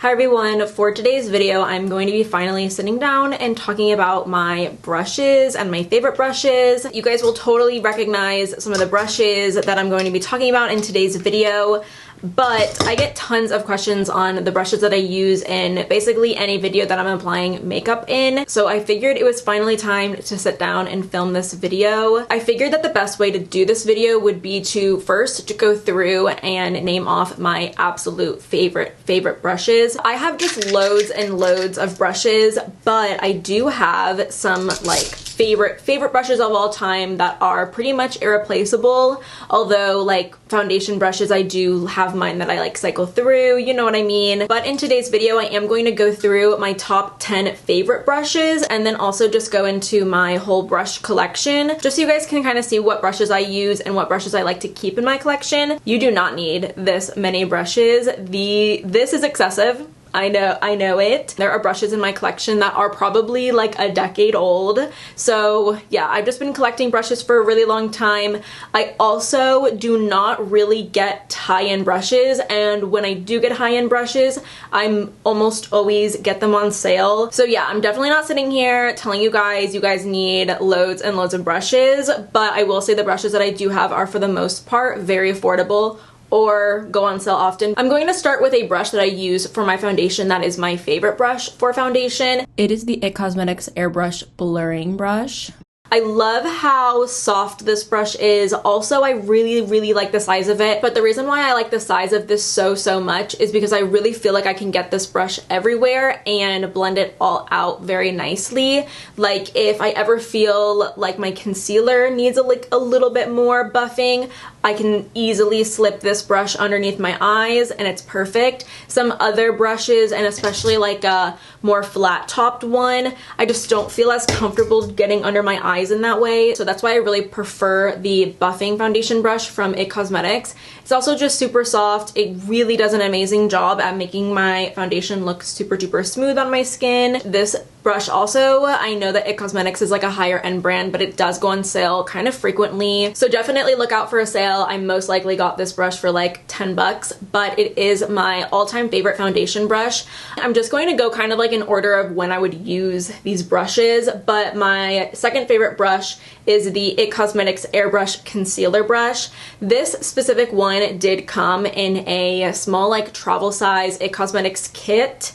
Hi everyone, for today's video I'm going to be finally sitting down and talking about my brushes and my favorite brushes. You guys will totally recognize some of the brushes that I'm going to be talking about in today's video, but I get tons of questions on the brushes that I use in basically any video that I'm applying makeup in, so I figured it was finally time to sit down and film this video. I figured that the best way to do this video would be to first go through and name off my absolute favorite brushes. I have just loads and loads of brushes, but I do have some like favorite brushes of all time that are pretty much irreplaceable. Although like foundation brushes, I do have mine that I like cycle through, you know what I mean. But in today's video I am going to go through my top 10 favorite brushes and then also just go into my whole brush collection, just so you guys can kind of see what brushes I use and what brushes I like to keep in my collection. You do not need this many brushes. This is excessive. I know it. There are brushes in my collection that are probably like a decade old. So yeah, I've just been collecting brushes for a really long time. I also do not really get high-end brushes, and when I do get high-end brushes, I'm almost always get them on sale. So yeah, I'm definitely not sitting here telling you guys need loads and loads of brushes, but I will say the brushes that I do have are for the most part very affordable or go on sale often. I'm going to start with a brush that I use for my foundation that is my favorite brush for foundation. It is the IT Cosmetics Airbrush Blurring Brush. I love how soft this brush is. Also, I really like the size of it, but the reason why I like the size of this so much is because I really feel like I can get this brush everywhere and blend it all out very nicely. Like if I ever feel like my concealer needs a little bit more buffing, I can easily slip this brush underneath my eyes and it's perfect. Some other brushes, and especially like a more flat topped one, I just don't feel as comfortable getting under my eyes in that way, so that's why I really prefer the buffing foundation brush from IT Cosmetics. It's also just super soft. It really does an amazing job at making my foundation look super duper smooth on my skin. This brush also, I know that IT Cosmetics is like a higher end brand, but it does go on sale kind of frequently, so definitely look out for a sale. I most likely got this brush for like 10 bucks, but it is my all-time favorite foundation brush. I'm just going to go kind of like in order of when I would use these brushes, but my second favorite brush is the IT Cosmetics Airbrush Concealer Brush. This specific one did come in a small like travel size IT Cosmetics kit,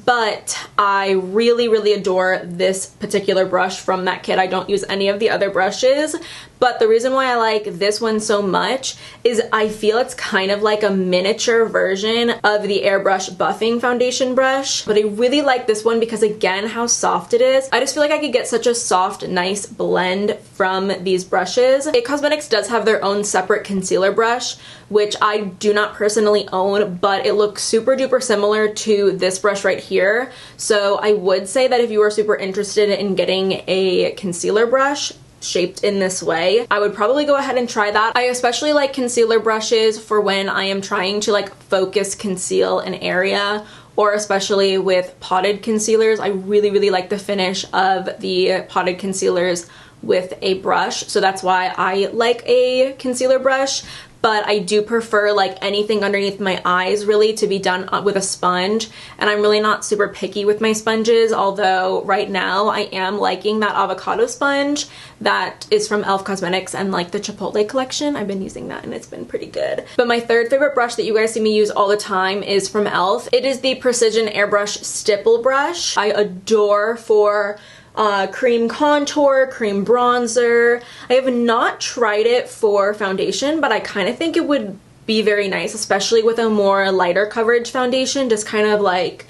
but I really adore this particular brush from that kit. I don't use any of the other brushes, but the reason why I like this one so much is I feel it's kind of like a miniature version of the Airbrush Buffing Foundation brush, but I really like this one because again, how soft it is. I just feel like I could get such a soft, nice blend from these brushes. IT Cosmetics does have their own separate concealer brush, which I do not personally own, but it looks super duper similar to this brush right here. So I would say that if you are super interested in getting a concealer brush shaped in this way, I would probably go ahead and try that. I especially like concealer brushes for when I am trying to like focus conceal an area, or especially with potted concealers. I really like the finish of the potted concealers with a brush, so that's why I like a concealer brush. But I do prefer like anything underneath my eyes really to be done with a sponge, and I'm really not super picky with my sponges, although right now I am liking that avocado sponge that is from e.l.f. Cosmetics and like the Chipotle collection. I've been using that and it's been pretty good. But my third favorite brush that you guys see me use all the time is from e.l.f. It is the Precision Airbrush Stipple brush. I adore for cream contour, cream bronzer. I have not tried it for foundation, but I kind of think it would be very nice, especially with a more lighter coverage foundation, just kind of like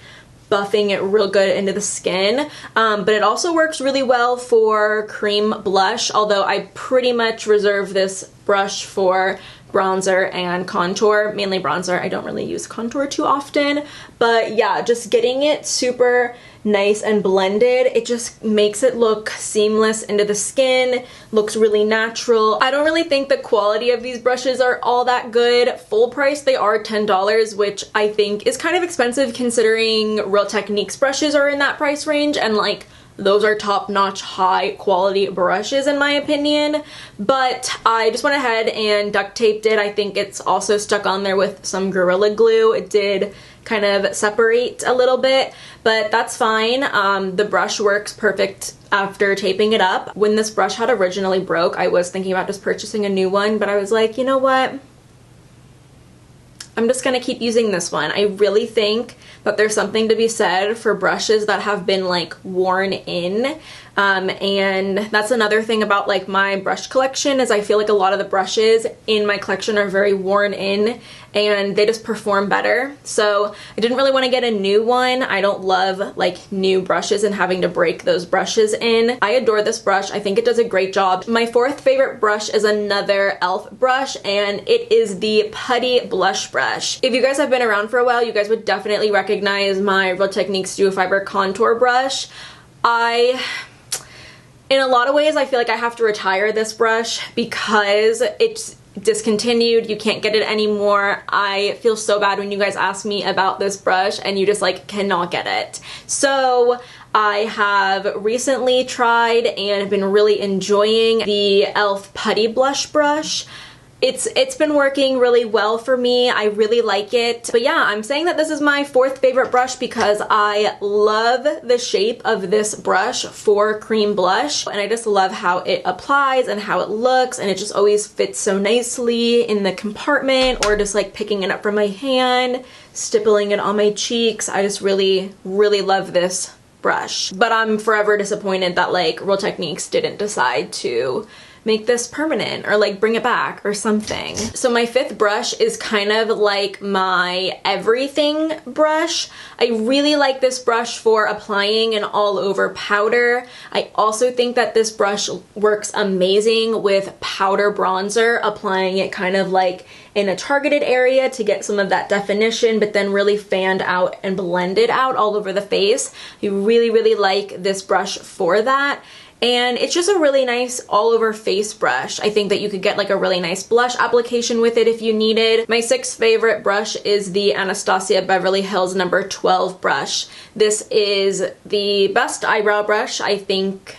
buffing it real good into the skin. But it also works really well for cream blush, although I pretty much reserve this brush for bronzer and contour, mainly bronzer. I don't really use contour too often, but yeah, just getting it super nice and blended, it just makes it look seamless into the skin, looks really natural. I don't really think the quality of these brushes are all that good. Full price they are $10, which I think is kind of expensive considering Real Techniques brushes are in that price range, and like those are top-notch, high-quality brushes in my opinion. But I just went ahead and duct taped it. I think it's also stuck on there with some Gorilla Glue. It did kind of separate a little bit, but that's fine. The brush works perfect after taping it up. When this brush had originally broke, I was thinking about just purchasing a new one, but I was like, you know what? I'm just gonna keep using this one. I really think that there's something to be said for brushes that have been like worn in. And that's another thing about like my brush collection is I feel like a lot of the brushes in my collection are very worn in and they just perform better. So I didn't really want to get a new one. I don't love like new brushes and having to break those brushes in. I adore this brush. I think it does a great job. My fourth favorite brush is another e.l.f. brush, and it is the Putty Blush brush. If you guys have been around for a while, you guys would definitely recognize my Real Techniques Duo Fiber Contour brush. In a lot of ways, I feel like I have to retire this brush because it's discontinued. You can't get it anymore. I feel so bad when you guys ask me about this brush and you just like cannot get it. So I have recently tried and have been really enjoying the e.l.f. Putty Blush brush. It's been working really well for me. I really like it. But yeah, I'm saying that this is my fourth favorite brush because I love the shape of this brush for cream blush. And I just love how it applies and how it looks, and it just always fits so nicely in the compartment or just like picking it up from my hand, stippling it on my cheeks. I just really, really love this brush. But I'm forever disappointed that like Real Techniques didn't decide to make this permanent or like bring it back or something. So my fifth brush is kind of like my everything brush. I really like this brush for applying an all over powder. I also think that this brush works amazing with powder bronzer, applying it kind of like in a targeted area to get some of that definition, but then really fanned out and blended out all over the face. I really, really like this brush for that. And it's just a really nice all over face brush. I think that you could get like a really nice blush application with it if you needed. My sixth favorite brush is the Anastasia Beverly Hills No. 12 brush. This is the best eyebrow brush I think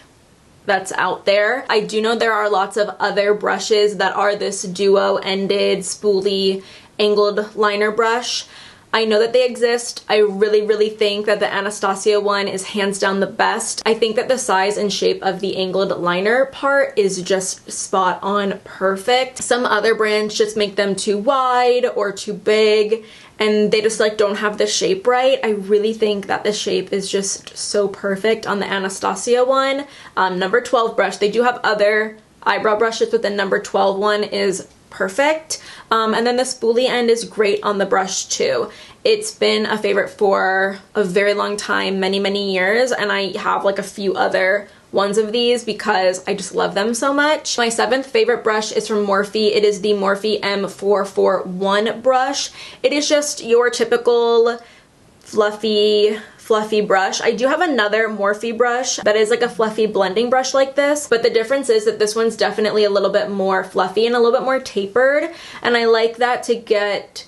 that's out there. I do know there are lots of other brushes that are this duo-ended, spoolie, angled liner brush. I know that they exist. I really, really think that the Anastasia one is hands down the best. I think that the size and shape of the angled liner part is just spot on perfect. Some other brands just make them too wide or too big and they just like don't have the shape right. I really think that the shape is just so perfect on the Anastasia one. Number 12 brush. They do have other eyebrow brushes, but the number 12 one is perfect. And then the spoolie end is great on the brush too. It's been a favorite for a very long time, many, many years, and I have like a few other ones of these because I just love them so much. My seventh favorite brush is from Morphe. It is the Morphe M441 brush. It is just your typical fluffy brush. I do have another Morphe brush that is like a fluffy blending brush like this, but the difference is that this one's definitely a little bit more fluffy and a little bit more tapered, and I like that to get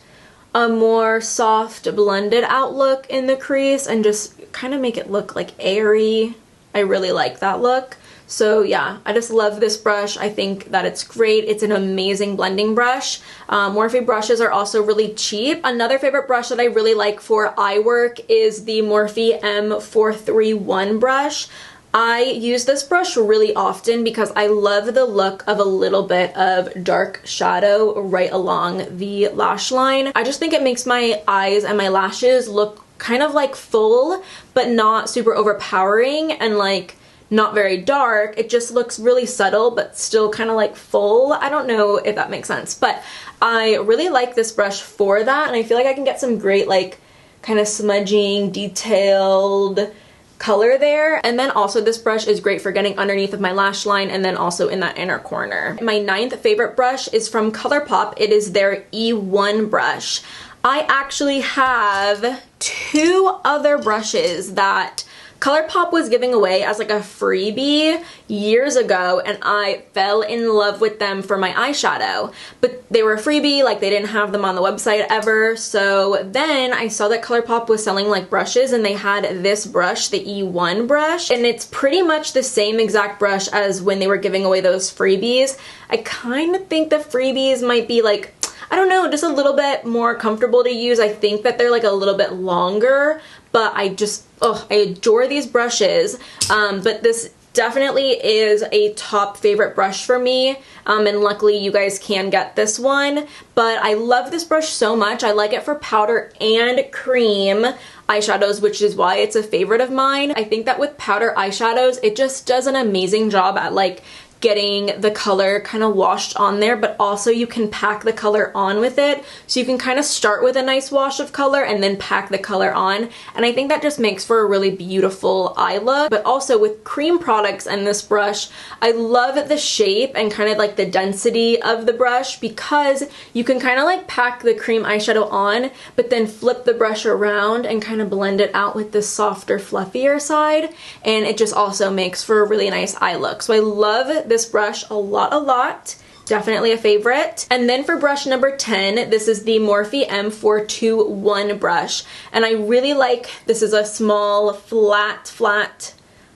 a more soft blended outlook in the crease and just kind of make it look like airy. I really like that look. So yeah, I just love this brush. I think that it's great. It's an amazing blending brush. Morphe brushes are also really cheap. Another favorite brush that I really like for eye work is the Morphe M431 brush. I use this brush really often because I love the look of a little bit of dark shadow right along the lash line. I just think it makes my eyes and my lashes look kind of like full, but not super overpowering and like not very dark. It just looks really subtle, but still kind of like full. I don't know if that makes sense, but I really like this brush for that, and I feel like I can get some great like kind of smudging, detailed color there. And then also this brush is great for getting underneath of my lash line and then also in that inner corner. My ninth favorite brush is from Colourpop. It is their E1 brush. I actually have two other brushes that Colourpop was giving away as like a freebie years ago, and I fell in love with them for my eyeshadow. But they were a freebie, like they didn't have them on the website ever. So then I saw that Colourpop was selling like brushes, and they had this brush, the E1 brush, and it's pretty much the same exact brush as when they were giving away those freebies. I kind of think the freebies might be like, I don't know, just a little bit more comfortable to use. I think that they're like a little bit longer, but I just, I adore these brushes. But this definitely is a top favorite brush for me, and luckily you guys can get this one. But I love this brush so much. I like it for powder and cream eyeshadows, which is why it's a favorite of mine. I think that with powder eyeshadows, it just does an amazing job at like getting the color kind of washed on there, but also you can pack the color on with it. So you can kind of start with a nice wash of color and then pack the color on. And I think that just makes for a really beautiful eye look. But also with cream products and this brush, I love the shape and kind of like the density of the brush, because you can kind of like pack the cream eyeshadow on, but then flip the brush around and kind of blend it out with this softer, fluffier side. And it just also makes for a really nice eye look. So I love this brush a lot. Definitely a favorite. And then for brush number 10, this is the Morphe M421 brush. And I really like, this is a small, flat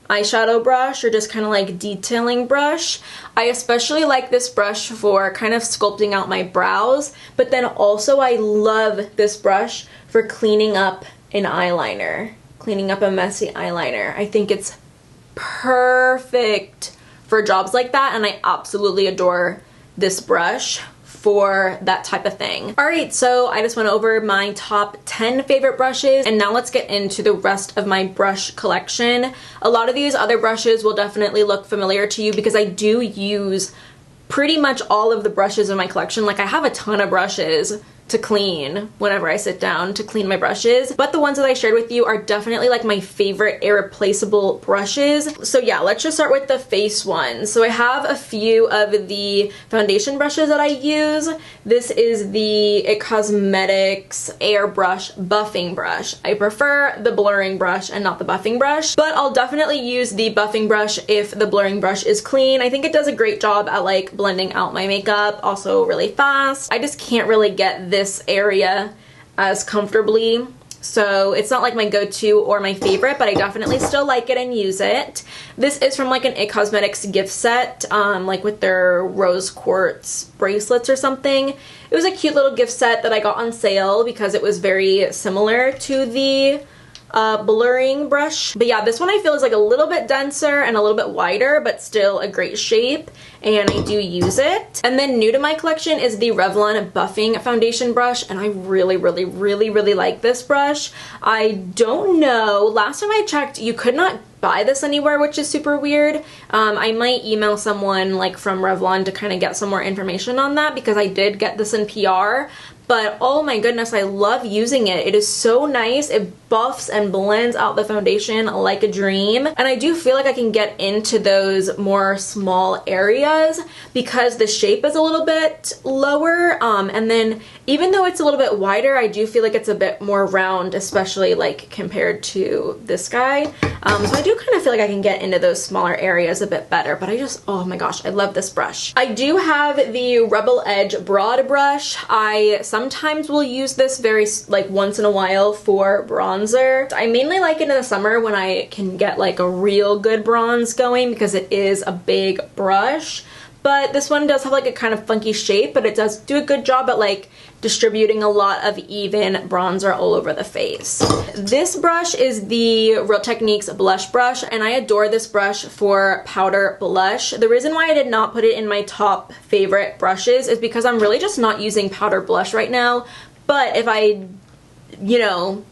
eyeshadow brush, or just kind of like detailing brush. I especially like this brush for kind of sculpting out my brows, but then also I love this brush for cleaning up an eyeliner, cleaning up a messy eyeliner. I think it's perfect for jobs like that, and I absolutely adore this brush for that type of thing. Alright, so I just went over my top 10 favorite brushes, and now let's get into the rest of my brush collection. A lot of these other brushes will definitely look familiar to you because I do use pretty much all of the brushes in my collection. Like, I have a ton of brushes to clean whenever I sit down to clean my brushes, but the ones that I shared with you are definitely like my favorite irreplaceable brushes. So yeah, let's just start with the face ones. So I have a few of the foundation brushes that I use. This is the IT Cosmetics Airbrush buffing brush. I prefer the blurring brush and not the buffing brush, but I'll definitely use the buffing brush if the blurring brush is clean. I think it does a great job at like blending out my makeup, also really fast. I just can't really get this area as comfortably, so it's not like my go-to or my favorite, but I definitely still like it and use it. This is from like an IT Cosmetics gift set, like with their rose quartz bracelets or something. It was a cute little gift set that I got on sale because it was very similar to the blurring brush. But yeah, this one I feel is like a little bit denser and a little bit wider, but still a great shape, and I do use it. And then new to my collection is the Revlon buffing foundation brush, and I really like this brush. I don't know, last time I checked you could not buy this anywhere, which is super weird. I might email someone like from Revlon to kind of get some more information on that, because I did get this in PR. But oh my goodness, I love using it. It is so nice. It buffs and blends out the foundation like a dream. And I do feel like I can get into those more small areas because the shape is a little bit lower. And then even though it's a little bit wider, I do feel like it's a bit more round, especially like compared to this guy. So I do kind of feel like I can get into those smaller areas a bit better, but I just, oh my gosh, I love this brush. I do have the Rebel Edge broad brush. I sometimes will use this very like once in a while for bronzer. I mainly like it in the summer when I can get like a real good bronze going, because it is a big brush. But this one does have like a kind of funky shape, but it does do a good job at like distributing a lot of even bronzer all over the face. This brush is the Real Techniques blush brush, and I adore this brush for powder blush. The reason why I did not put it in my top favorite brushes is because I'm really just not using powder blush right now. But if I, you know,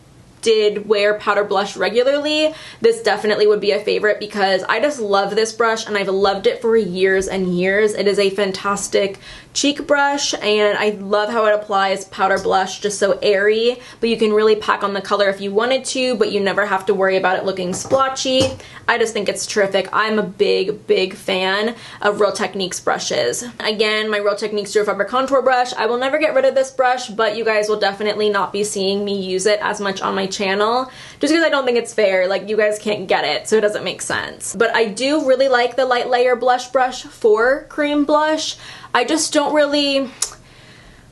did wear powder blush regularly, this definitely would be a favorite, because I just love this brush and I've loved it for years and years. It is a fantastic cheek brush, and I love how it applies powder blush just so airy, but you can really pack on the color if you wanted to, but you never have to worry about it looking splotchy. I just think it's terrific. I'm a big fan of Real Techniques brushes. Again, my Real Techniques Dual Fiber Contour brush. I will never get rid of this brush, but you guys will definitely not be seeing me use it as much on my channel, just because I don't think it's fair. Like, you guys can't get it, so it doesn't make sense. But I do really like the light layer blush brush for cream blush. I just don't really,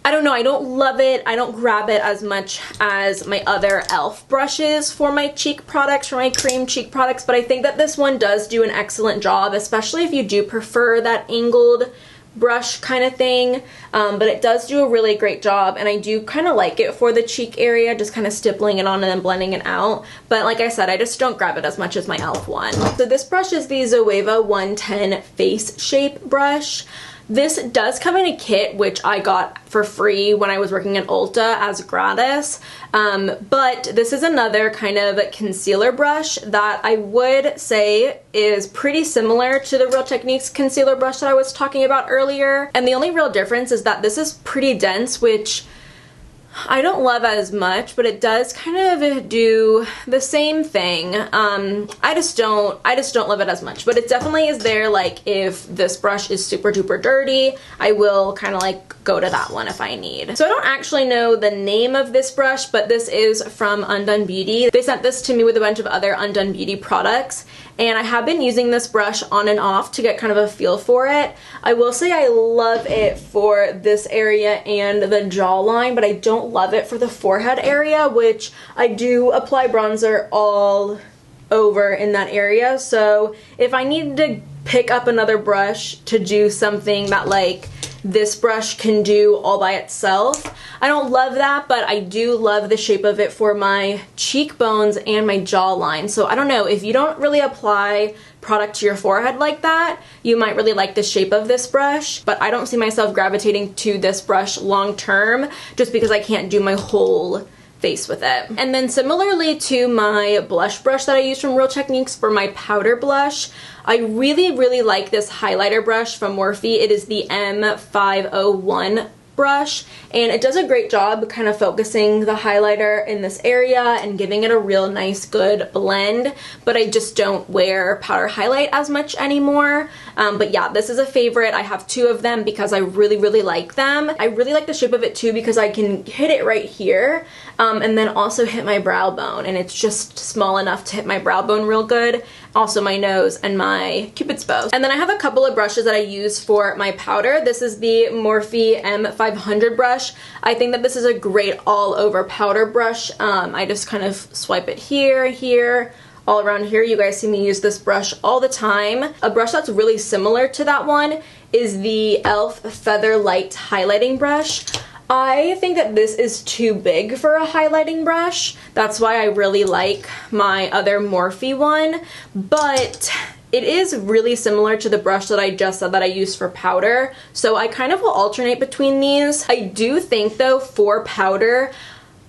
I don't know, I don't love it. I don't grab it as much as my other e.l.f. brushes for my cheek products, for my cream cheek products, but I think that this one does do an excellent job, especially if you do prefer that angled brush kind of thing, but it does do a really great job, and I do kind of like it for the cheek area, just kind of stippling it on and then blending it out. But like I said, I just don't grab it as much as my e.l.f. one. So this brush is the Zoeva 110 Face Shape brush. This does come in a kit, which I got for free when I was working at Ulta as gratis, but this is another kind of concealer brush that I would say is pretty similar to the Real Techniques concealer brush that I was talking about earlier, and the only real difference is that this is pretty dense, which I don't love as much, but it does kind of do the same thing. I just don't love it as much, but it definitely is there. Like, if this brush is super duper dirty, I will kind of like go to that one if I need. So I don't actually know the name of this brush, but this is from Undone Beauty. They sent this to me with a bunch of other Undone Beauty products, and I have been using this brush on and off to get kind of a feel for it. I will say I love it for this area and the jawline, but I don't love it for the forehead area, which I do apply bronzer all over in that area. So if I need to pick up another brush to do something that like this brush can do all by itself, I don't love that, but I do love the shape of it for my cheekbones and my jawline. So I don't know, if you don't really apply product to your forehead like that, you might really like the shape of this brush, but I don't see myself gravitating to this brush long term just because I can't do my whole face with it. And then similarly to my blush brush that I use from Real Techniques for my powder blush, I really like this highlighter brush from Morphe. It is the M501 brush, and it does a great job kind of focusing the highlighter in this area and giving it a real nice good blend, but I just don't wear powder highlight as much anymore. But yeah, this is a favorite. I have two of them because I really like them. I really like the shape of it too because I can hit it right here, and then also hit my brow bone, and it's just small enough to hit my brow bone real good, also my nose and my cupid's bow. And then I have a couple of brushes that I use for my powder. This is the Morphe M500 brush. I think that this is a great all over powder brush. I just kind of swipe it here, all around here. You guys see me use this brush all the time. A brush that's really similar to that one is the e.l.f. Feather Light highlighting brush. I think that this is too big for a highlighting brush. That's why I really like my other Morphe one, but it is really similar to the brush that I just said that I use for powder, so I kind of will alternate between these. I do think though for powder,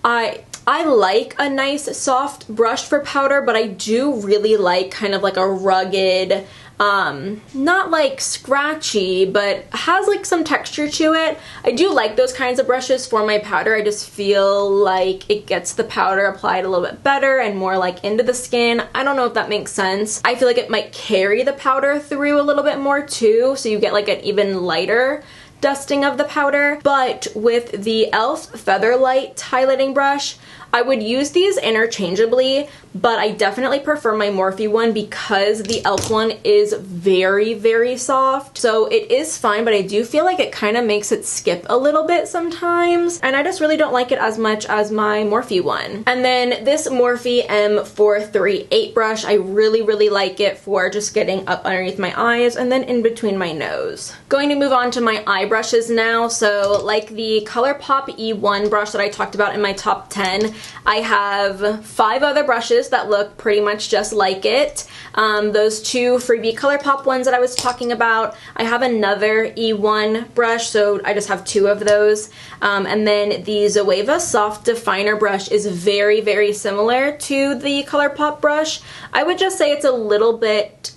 I like a nice soft brush for powder, but I do really like kind of like a rugged, not like scratchy, but has like some texture to it. I do like those kinds of brushes for my powder. I just feel like it gets the powder applied a little bit better and more like into the skin. I don't know if that makes sense. I feel like it might carry the powder through a little bit more too, so you get like an even lighter dusting of the powder. But with the e.l.f. Feather Light highlighting brush, I would use these interchangeably, but I definitely prefer my Morphe one because the e.l.f. one is very soft. So it is fine, but I do feel like it kind of makes it skip a little bit sometimes, and I just really don't like it as much as my Morphe one. And then this Morphe M438 brush, I really like it for just getting up underneath my eyes and then in between my nose. Going to move on to my eye brushes now. So like the Colourpop E1 brush that I talked about in my top 10, I have 5 other brushes that look pretty much just like it. Those 2 freebie Colourpop ones that I was talking about. I have another E1 brush, so I just have 2 of those. And then the Zoeva Soft Definer brush is very similar to the Colourpop brush. I would just say it's a little bit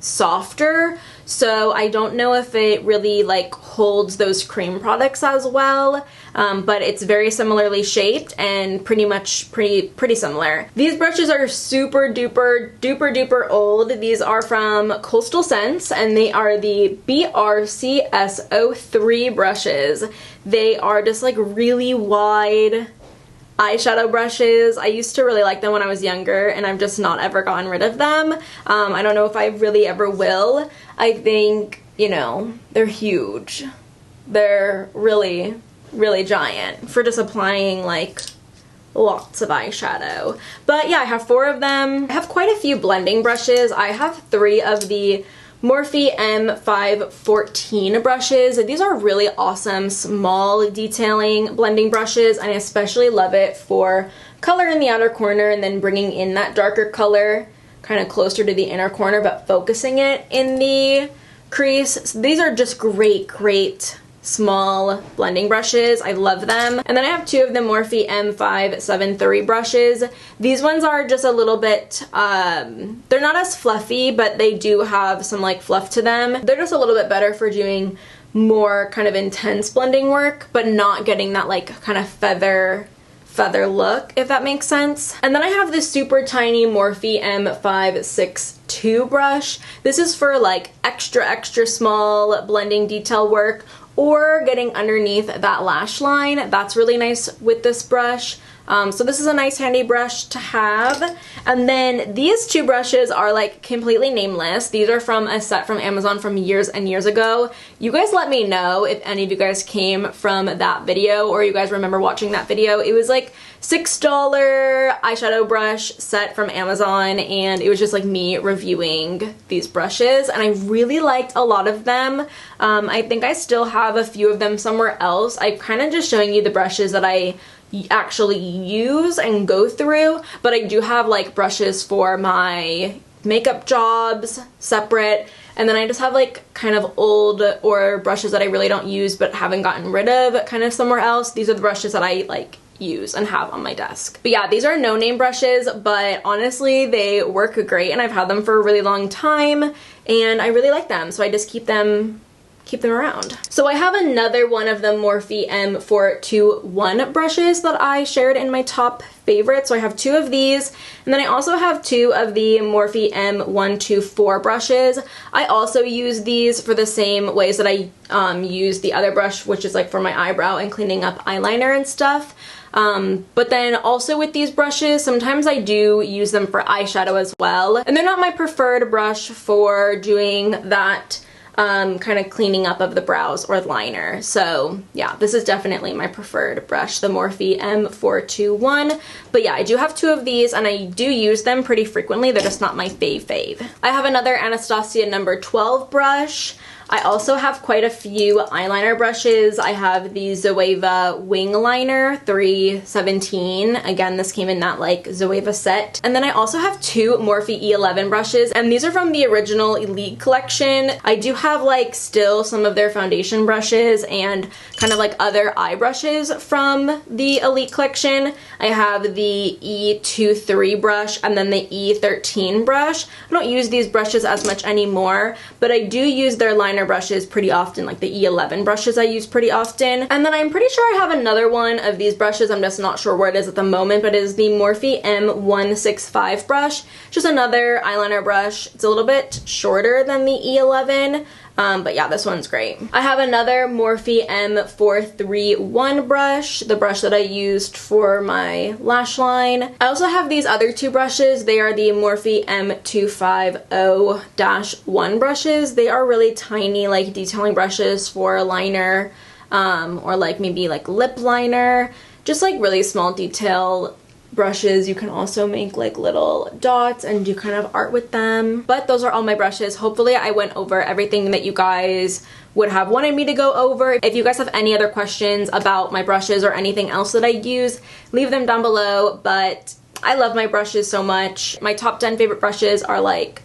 softer, so I don't know if it really like holds those cream products as well, but it's very similarly shaped and pretty similar. These brushes are super duper old. These are from Coastal Scents, and they are the BRCS03 brushes. They are just like really wide eyeshadow brushes. I used to really like them when I was younger, and I've just not ever gotten rid of them. I don't know if I really ever will. I think, you know, they're huge. They're really, really giant for just applying like lots of eyeshadow. But yeah, I have 4 of them. I have quite a few blending brushes. I have 3 of the Morphe M514 brushes. These are really awesome small detailing blending brushes, and I especially love it for color in the outer corner and then bringing in that darker color kind of closer to the inner corner but focusing it in the crease. So these are just great small blending brushes. I love them. And then I have 2 of the Morphe M573 brushes. These ones are just a little bit, they're not as fluffy, but they do have some like fluff to them. They're just a little bit better for doing more kind of intense blending work, but not getting that like kind of feather look, if that makes sense. And then I have this super tiny Morphe M562 brush. This is for like extra small blending detail work, or getting underneath that lash line. That's really nice with this brush. So this is a nice handy brush to have. And then these 2 brushes are like completely nameless. These are from a set from Amazon from years and years ago. You guys let me know if any of you guys came from that video or you guys remember watching that video. It was like $6 eyeshadow brush set from Amazon, and it was just like me reviewing these brushes, and I really liked a lot of them. I think I still have a few of them somewhere else. I'm kind of just showing you the brushes that I actually use and go through, but I do have like brushes for my makeup jobs separate, and then I just have like kind of old or brushes that I really don't use but haven't gotten rid of kind of somewhere else. These are the brushes that I like use and have on my desk. But yeah, these are no name brushes, but honestly they work great, and I've had them for a really long time and I really like them, so I just keep them around. So I have another one of the Morphe M421 brushes that I shared in my top favorites. So I have 2 of these, and then I also have 2 of the Morphe M124 brushes. I also use these for the same ways that I use the other brush, which is like for my eyebrow and cleaning up eyeliner and stuff. But then also with these brushes, sometimes I do use them for eyeshadow as well. And they're not my preferred brush for doing that kind of cleaning up of the brows or liner. So yeah, this is definitely my preferred brush, the Morphe M421. But yeah, I do have 2 of these and I do use them pretty frequently. They're just not my fave. I have another Anastasia number 12 brush. I also have quite a few eyeliner brushes. I have the Zoeva Wing Liner 317. Again, this came in that like Zoeva set. And then I also have 2 Morphe E11 brushes, and these are from the original Elite collection. I do have like still some of their foundation brushes and kind of like other eye brushes from the Elite collection. I have the E23 brush and then the E13 brush. I don't use these brushes as much anymore, but I do use their liner brushes pretty often, like the E11 brushes I use pretty often. And then I'm pretty sure I have another one of these brushes, I'm just not sure where it is at the moment, but it is the Morphe M165 brush. Just another eyeliner brush. It's a little bit shorter than the E11, but yeah, this one's great. I have another Morphe M431 brush, the brush that I used for my lash line. I also have these other 2 brushes. They are the Morphe M250-1 brushes. They are really tiny, like detailing brushes for liner, or like maybe like lip liner, just like really small detail brushes. You can also make like little dots and do kind of art with them. But those are all my brushes. Hopefully I went over everything that you guys would have wanted me to go over. If you guys have any other questions about my brushes or anything else that I use, leave them down below. But I love my brushes so much. My top 10 favorite brushes are like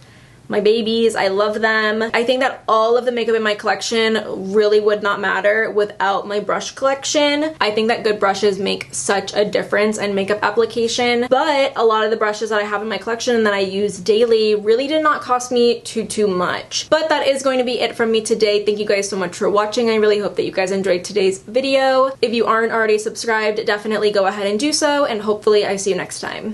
my babies. I love them. I think that all of the makeup in my collection really would not matter without my brush collection. I think that good brushes make such a difference in makeup application, but a lot of the brushes that I have in my collection and that I use daily really did not cost me too much. But that is going to be it from me today. Thank you guys so much for watching. I really hope that you guys enjoyed today's video. If you aren't already subscribed, definitely go ahead and do so, and hopefully I see you next time.